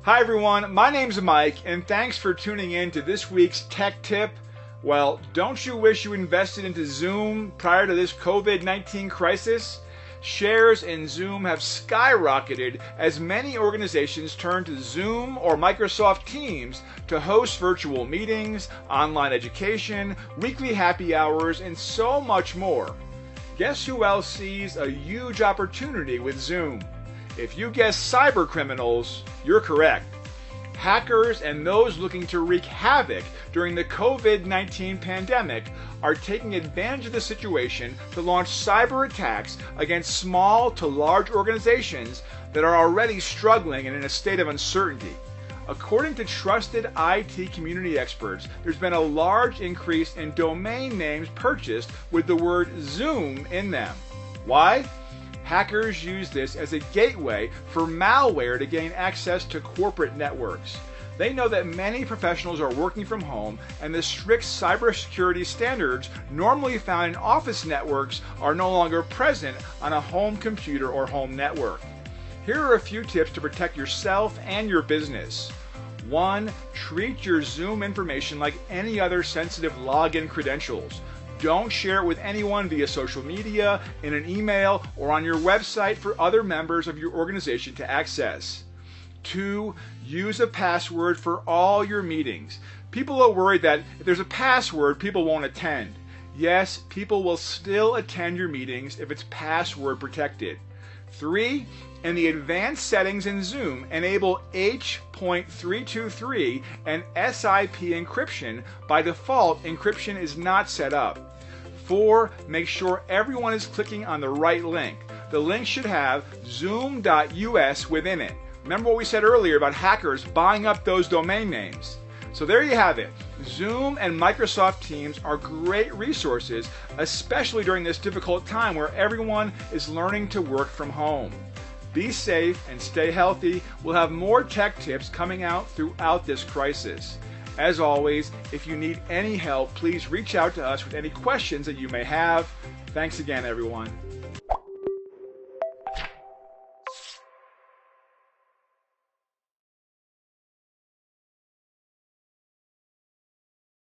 Hi everyone, my name's Mike, and thanks for tuning in to this week's tech tip. Well, don't you wish you invested into Zoom prior to this COVID-19 crisis? Shares in Zoom have skyrocketed as many organizations turn to Zoom or Microsoft Teams to host virtual meetings, online education, weekly happy hours, and so much more. Guess who else sees a huge opportunity with Zoom? If you guess cybercriminals, you're correct. Hackers and those looking to wreak havoc during the COVID-19 pandemic are taking advantage of the situation to launch cyber attacks against small to large organizations that are already struggling and in a state of uncertainty. According to trusted IT community experts, there's been a large increase in domain names purchased with the word Zoom in them. Why? Hackers use this as a gateway for malware to gain access to corporate networks. They know that many professionals are working from home, and the strict cybersecurity standards normally found in office networks are no longer present on a home computer or home network. Here are a few tips to protect yourself and your business. 1. Treat your Zoom information like any other sensitive login credentials. Don't share it with anyone via social media, in an email, or on your website for other members of your organization to access. 2. Use a password for all your meetings. People are worried that if there's a password, people won't attend. Yes, people will still attend your meetings if it's password protected. 3. In the advanced settings in Zoom, enable H.323 and SIP encryption. By default, encryption is not set up. 4. Make sure everyone is clicking on the right link. The link should have zoom.us within it. Remember what we said earlier about hackers buying up those domain names. So there you have it. Zoom and Microsoft Teams are great resources, especially during this difficult time where everyone is learning to work from home. Be safe and stay healthy. We'll have more tech tips coming out throughout this crisis. As always, if you need any help, please reach out to us with any questions that you may have. Thanks again, everyone.